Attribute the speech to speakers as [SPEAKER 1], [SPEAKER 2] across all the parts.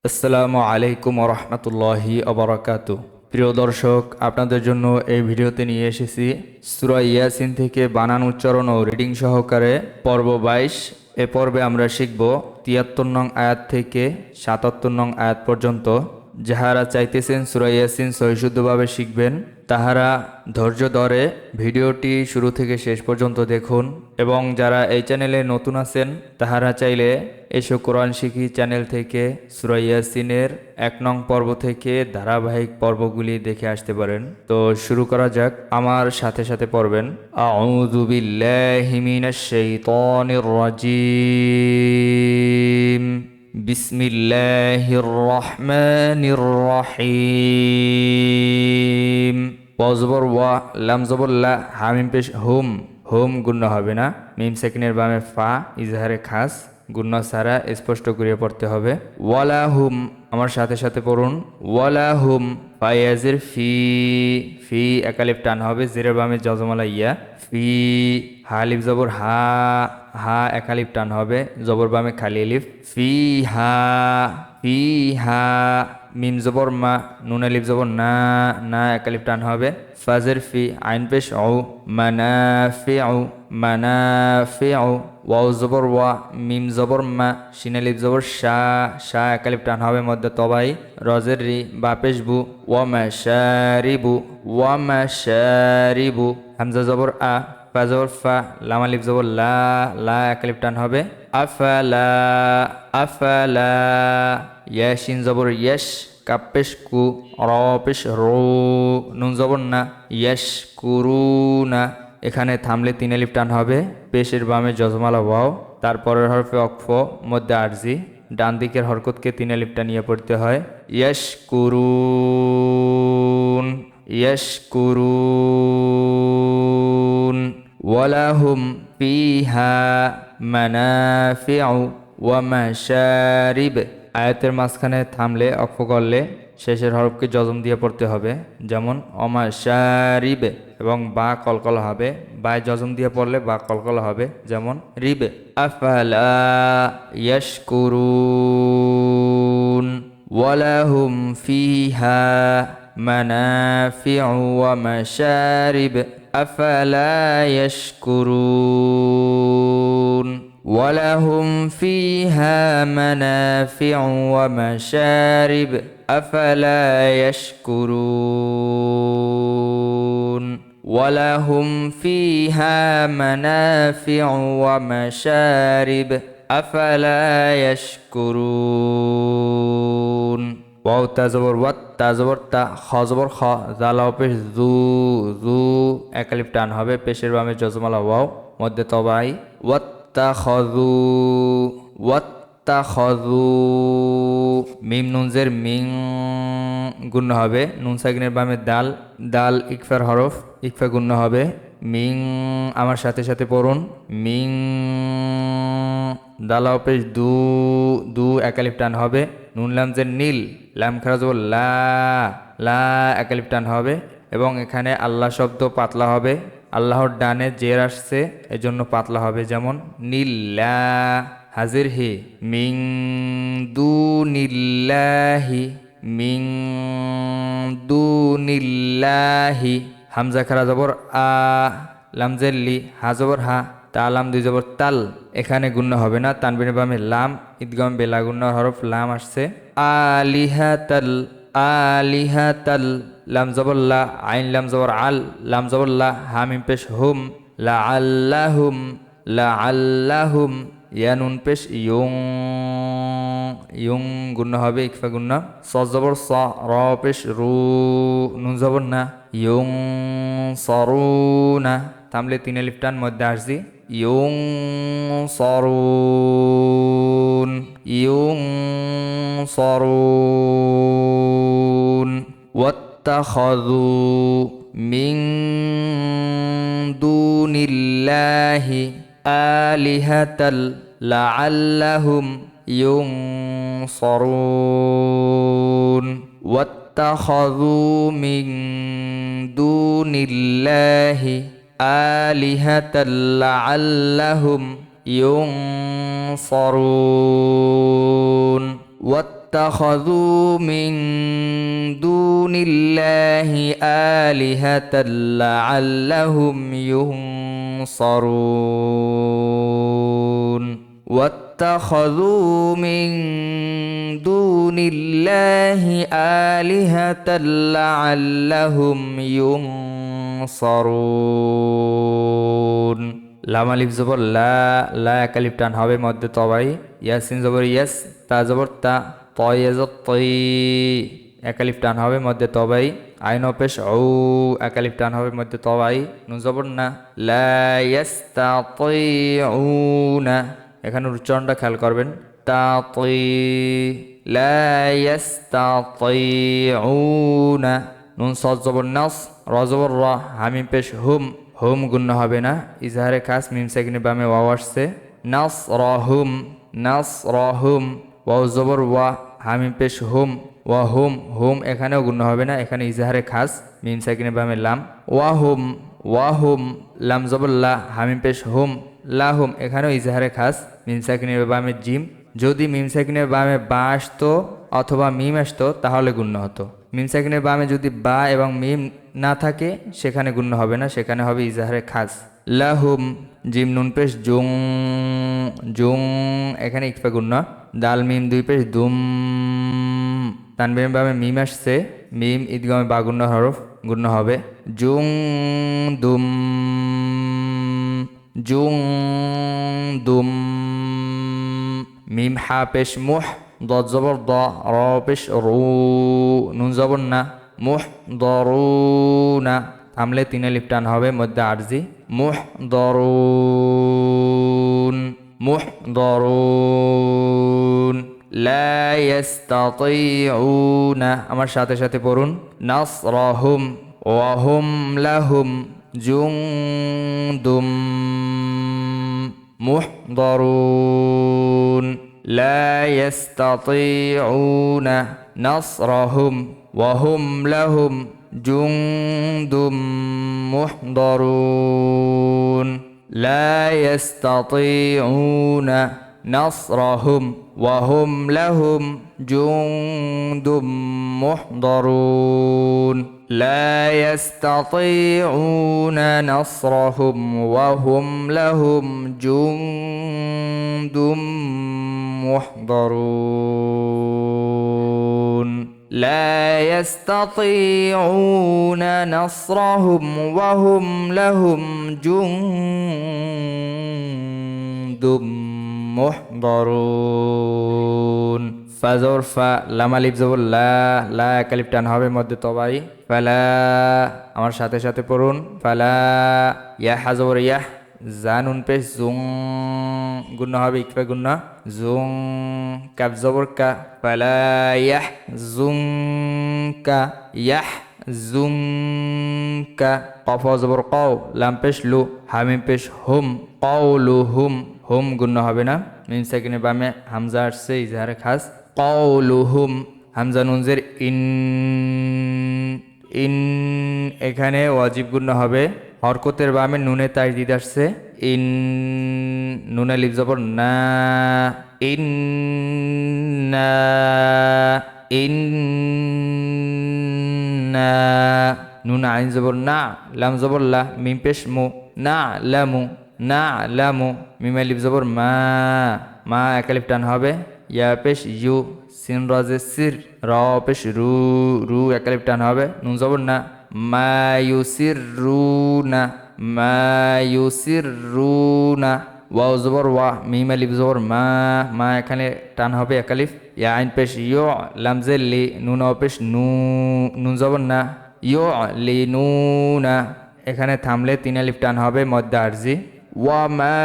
[SPEAKER 1] আসসালামু আলাইকুম রহমতুল্লাহি অবরাকাতু। প্রিয় দর্শক, আপনাদের জন্য এই ভিডিওতে নিয়ে এসেছি সূরা ইয়াসিন থেকে বানান উচ্চারণ ও রিডিং সহকারে পর্ব 22। এ পর্বে আমরা শিখব ৭৩ নং আয়াত থেকে ৭৭ নং আয়াত পর্যন্ত। যাহারা চাইতেছেন সূরা ইয়াসিন সহিশুদ্ধভাবে শিখবেন, তাহারা ধৈর্য ধরে ভিডিওটি শুরু থেকে শেষ পর্যন্ত দেখুন। এবং যারা এই চ্যানেলে নতুন আছেন, তাহারা চাইলে এসো কোরআন শিখি চ্যানেল থেকে সূরা ইয়াসিনের ১ নং পর্ব থেকে ধারাবাহিক পর্বগুলি দেখে আসতে পারেন। তো শুরু করা যাক, আমার সাথে সাথে পড়বেন। আউযু বিল্লাহি মিনাশ শাইতানির রাজিম। বিসমিল্লাহির রহমানির রহিম। ওয়া জবর ওয়া, লাম জবর লা, হামিম পেশ হুম। হুম গুণ্য হবে না। মিম সেকেন্ডের বামে ফা, ইজহারে খাস, গুণ্য সারা স্পষ্ট করে পড়তে হবে। ওয়ালা হুম, আমার সাথে সাথে পড়ুন। ওয়ালা হুম, ফায়াজির ফি। ফি একালিফ টান হবে, জেরের বামে জজমালা ইয়া। ফি হালিফ জবর হা। হা একালিফ টান হবে, জবর বামে খালি আলিফ। ফি হা। ফি হা মিম জবর মা, নুন আলিফ জবর না। না একালিফ টান হবে। ফাজের ফি, আইন পেশ ও, মানাফিউ। মানাফিউ। ওয়াও জবর ওয়া, মিম জবর মা, শিন আলিফ জবর শা। শা একালিফ টান হবে মধ্যে তবাই। রজের রি, বা পেশ বু। ওয়া মাশারিবু। ওয়া মাশারিবু। হামজা জবর আ, ফা জবর ফা, লাম আলিফ জবর লা। লা একালিফ টান হবে। আফালা। আফালা। ইয়াশিন জবর ইয়াশ, কাপ পেশ কু, র পেশ রো, নুন জবর না, ইয়াশ কুরুনা। এখানে থামলে ৩ আলিফ টান হবে, পেশের বামে জজমালা ওয়াও, তারপরের হরফে অক্ফ, মধ্যে আরজি, ডান দিকের হরকতকে ৩ আলিফ টানিয়ে পড়তে হয়। ইয়াশ কুরুন। ইয়াশ কুরুন। ওয়ালাহুম ফিহা মানাফিউ ওয়া মাশারিব। আয়াতের মাঝখানে থামলে অক্ফ করলে শেষের হরফকে জজম দিয়ে পড়তে হবে, যেমন অমাশারিবে, এবং বা কলকলা হবে। বায় জজম দিয়ে পড়লে বা কলকলা হবে, যেমন রিবে। আফালা ইয়াশকুরুন ওয়ালাহুম ফিহা মানাফিউ ওয়া মাশারিব। আফালা ইয়াশকুরুন ওয়ালাহুম ফিহা মানাফিউ ওয়া মাশারিব। আফালা ইয়াশকুরুন ওয়ালাহুম ফিহা মানাফিউ ওয়া মাশারিব। আফালা ইয়াশকুরুন। ওয়াও তা জবর ওয়াত, তা জবর তা, খ জবর খ, জালাও পেশ জু। জু একালিফ টান হবে, পেশের বামে জজমালা ওয়াও, মধ্যে তবাই। ওয়াত্তাখাযু। ওয়াত্তাখাযু। মিম নুনজের মিং গুণ্য হবে, নুন সাকিনের বামে দাল। দাল ইকফার হরফ, ইকফা গুণ্য হবে। মিং, আমার সাথে সাথে পড়ুন। মিং। দালাও পেশ দু। দু একালিফ টান হবে, নুন লামজের নীল, লাম খারাজ লা। লা একালিফ টান হবে, এবং এখানে আল্লাহ শব্দ পাতলা হবে। আল্লাহর ডানে জের আসছে, এজন্য পাতলা হবে, যেমন নীল্লা। হাজির হি, মিং দু নিল্লাহি। মিং দু নিল্লাহি। হামজা খারা জবর আ, লামজের লি, হা জবর হা, তা লাম দুই জবর তাল। এখানে গুণ্য হবে না, তানবিনের বামে লাম, ঈদগাম বেলা গুণ্য হরফ লাম আসছে। আলিহাতাল। আলিহাতাল। লাম জবর লা, আইন লাম জবর আল, লাম জবর লা, হামিম পেশ হুম। লা আল্লাহুম। লা আল্লাহুম। ইয়া নুন পেশ ইয়ুং। ইয়ুং গুণ্য হবে, ইকফা গুণ্য। স জবর স, র পেশ রু, নুন জবর না, ইয়ুং সরুনা। থামলে ৩ আলিফ টান, মধ্যে আসছি। ইয়ুং সরুন। ইয়ুং সরুন। ওয়াত্তাখাযু মিন দুনিল্লাহি আলিহাতাল লাআল্লাহুম ইউনসারুন। ওয়াত্তাখাযু মিন দুনিল্লাহি আলিহাতাল লাআল্লাহুম ইউনসারুন। واتخذوا من دون الله آلهة لعلهم ينصرون واتخذوا من دون الله آلهة لعلهم ينصرون লাম আলিফ জবর লা লা এক আলিফ টান হবে মধ্যে তবাই ইয়াসিন জবর ইয়াস তা জবর তা তয়েজ তই এক আলিফ টান হবে মধ্যে তবাই আইন পেশ ও এক আলিফ টান হবে মধ্যে তবাই নুন জবর না লা ইয়াস্তাতিউনা এখানে উচ্চারণটা খেয়াল করবেন তা তই লা ইয়াস্তাতিউনা নুন সদ জবর নাস র জবর র হামিম পেশ হুম হুম গুণ্য হবে না ইজহারে খাস মিম সেকেন্ডের বামে ওয়াও আসছে নাস রহুম ওয়াও জবর ওয়া হামিম পেশ হুম ওয়া হুম এখানেও গুণ্য হবে না এখানে ইজহারে খাস মিম সেকেন্ডের বামে লাম ওয়া হুম লাম জবর লা হামিম পেশ হুম লা হুম এখানেও ইজহারে খাস মিম সেকেন্ডের বামে জিম যদি মিম সেকেন্ডের বামে বা আসতো অথবা মিম আসতো তাহলে গুণ্য হতো মিম সেকেন্ডের বামে যদি বা এবং মিম না থাকে সেখানে গুণ্য হবে না সেখানে হবে ইজাহারে খাস লাহুম জিম নুন পেশ জুং জুং এখানে ইকফা গুণ্য দাল মিম দুই পেশ দুম তানবিনের বামে মিম আসছে মিম ঈদগামে বা গুণ্য হরফ গুণ্য হবে জুং দুম মিম হা পেশ মুহ দদ জবর দ র পেশ রু নুন জবর না মুহ দরুনা থামলে তিন আলিফ টান হবে মধ্যে আরজি মুহদরুন লা ইস্তাতিউনা আমার সাথে সাথে পড়ুন নাসরাহুম ওয়া হুম লাহুম জুনদুম মুহদরুন لا يستطيعون نصرهم وهم لهم جند محضرون لا يستطيعون نصرهم وهم لهم جند محضرون لا يستطيعون نصرهم وهم لهم جند محضرون لا يستطيعون نصرهم وهم لهم جند محضرون ফাজর ফা লাম আলিফ জবর লা লা এক আলিফ টান হবে মধ্যে তবাই ফালা আমার সাথে সাথে পড়ুন ফালা ইয়া হাজবর ইয়া জানুন পেশ জুং গুণ্য হবে ইকফা গুণ্য জুং কাব জবর কা ফালা ইয়াহ জুং কা ইয়াহ জুং কা কফ জবর কও লাম পেশ লু হামিম পেশ হুম কওলুহুম হুম গুণ্য হবে না মিম সেকেন্ডের বামে হামজা আসছে ইজহারে খাস কওলুহুম হামজা নুনজের ইন এখানে ওয়াজিব গুণ্য হবে হরকতের বামে নুনে তাজদিদ আসছে ইন নুনে লিফ জবর না ইন্না নুন আইন জবর না লাম জবর লা মিম পেশ মু না লামু মিমে লিফ জবর মা এক আলিফ টান হবে ইয়া পেশ ইউ সিন রাজে সির র পেশ রু এক আলিফ টান হবে নুন জবর না মায়ুসিররুনা ওয়াও জবর ওয়া মিম আলিফ জবর মা এখানে টান হবে এক আলিফ ইয়া আইন পেশ ইউ লামজে লি নুন পেশ নুন জবর না ইউলিনুনা এখানে থামলে তিন আলিফ টান হবে মধ্যে আরজি ওয়ামা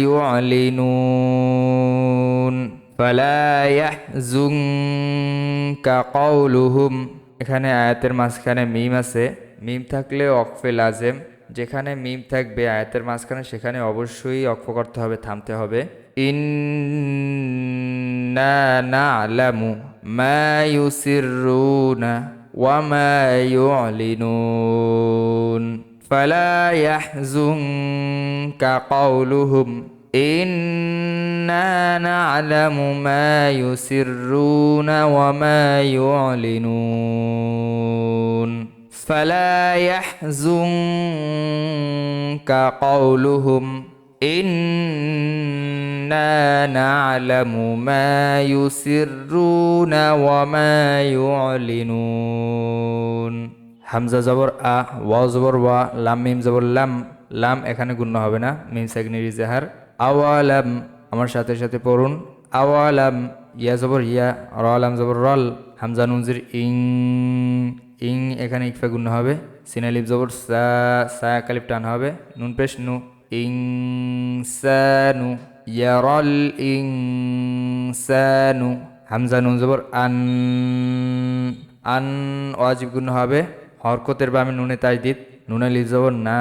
[SPEAKER 1] ইউলিনুন ফালা ইয়াহজুনকা কাউলুহুম এখানে আয়াতের মাঝখানে মিম আছে মিম থাকলে ওয়াকফে লাজেম যেখানে মিম থাকবে আয়াতের মাঝখানে সেখানে অবশ্যই ওয়াকফ করতে হবে থামতে হবে ইন্না না'লামু মা ইউসিররুনা ওয়া মা ইউ'লিনুন ফালা ইয়াহজুনকা কাউলুহুম إنا نعلم ما يسرون وما يعلنون فلا يحزنك قولهم إنا نعلم ما يسرون وما يعلنون হামজা জবর আ ওয়া জবর ওয়া লাম মিম জবর লাম লাম এখানে গুণ্য হবে না মিম সাকিনের ইজাহার আওয়ালাম আমার সাথে সাথে পড়ুন আওয়ালাম ইয়া জবর ইয়া র লাম জবর রল হামজা নুন জির ইং ইং এখানে ইকফা গুণ্য হবে সিন আলিফ জবর সা সা কালিফ টান হবে নুন পেশ নু ইনসানু ইয়ারাল ইনসানু হামজা নুন জবর আন আন ওয়াজিব গুণ হবে হরকতের বামে নুনে তাজদিদ নুনে লিফ জবর না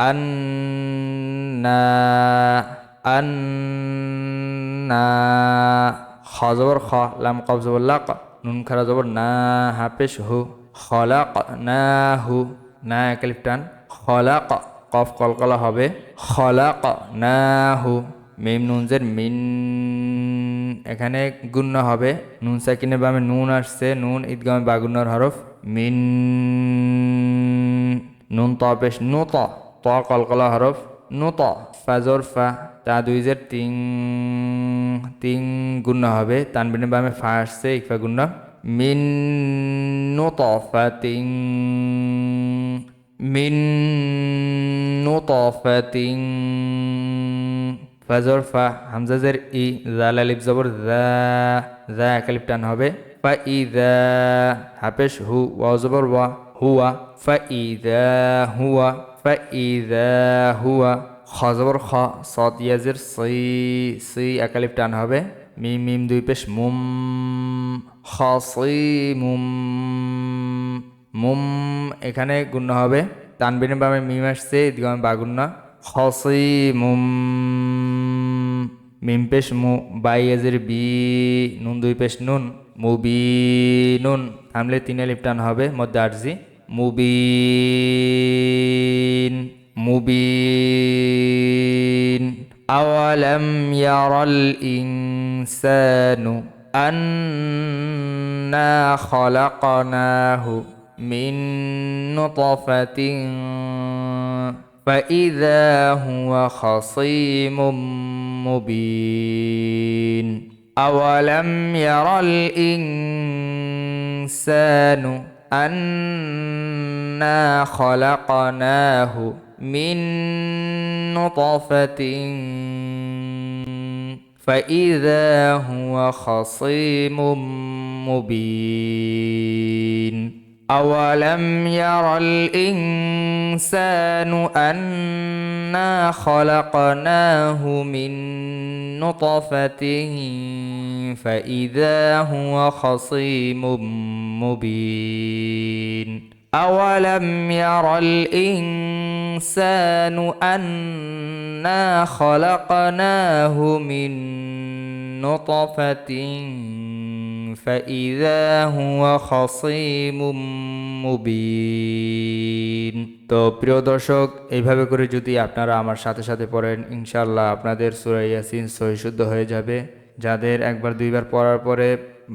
[SPEAKER 1] আন না আন না খ জবর খ লাম কফ জবর লাক নুন খারা জবর না হাফেশ হু খলাক না হু না কালিফ টান খলাক কফ কলকলা হবে খলাক না হু মিম নুন জের মিন এখানে গুণ্য হবে নুন সাকিনের বামে নুন আসছে নুন ঈদগামে বাগুন্নর হরফ মিন নুন ত পেশ নু ত ত কলকলা হরফ নু ত ফাজর ফা তা দুই জের তিন তিন গুণ্য হবে তানবিনের বামে ফা আসছে ইকফা গুণ্য মিন নু ত ফা তিন মিন নু ত ফা তিন ফাজর ফা হামজাজের ই জাল আলিফ জবর যা যা একালিফ টান হবে ফা ই দা হাফেশ হু ওয়া জবর ওয়া হুয়া ফা ই দা হুয়া ফা ই দা হুয়া খ জবর খ সদ ইয়াজের সই সই একালিফ টান হবে মিম মিম দুই পেশ মুম খ সই মুম মুম এখানে গুণ্য হবে তানবিনের বামে মিম আসছে ঈদগামে বাগুন্য খসিমুম মিম পেশ মু বাই এজের বি নুন দুই পেশ নুন মুবিনুন থামলে তিন আলিফ টান হবে মধ্যে আরজি মুবিন মুবিন আওয়ালাম ইয়ারাল ইনসানু আন্না খলাকনাহু মিন নুতফাতিন فإذا هو خصيم مبين أولم ير الإنسان أنا خلقناه من نطفة فإذا هو خصيم مبين أولم ير الإنسان أنا خلقناه من نطفة فإذا هو خصيم مبين أولم ير الإنسان أنا خلقناه من نطفة فإذا هو خصيم মুবিন। তো প্রিয় দর্শক এইভাবে করে যদি আপনারা আমার সাথে সাথে পড়েন ইনশাআল্লাহ আপনাদের সূরা ইয়াসিন সহিশুদ্ধ হয়ে যাবে। যাদের একবার দুইবার পড়ার পরে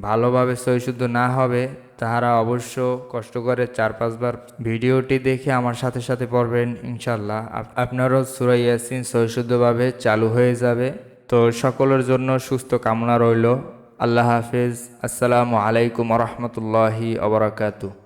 [SPEAKER 1] ভালোভাবে সহিশুদ্ধ না হবে তাহারা অবশ্য কষ্ট করে 4-5 বার ভিডিওটি দেখে আমার সাথে সাথে পড়বেন ইনশাআল্লাহ আপনারও সূরা ইয়াসিন সহিশুদ্ধভাবে চালু হয়ে যাবে। তো সকলের জন্য সুস্থ কামনা রইল। আল্লাহ হাফেজ। আসসালামু আলাইকুম ওয়া রাহমাতুল্লাহি ওয়া বারাকাতুহু।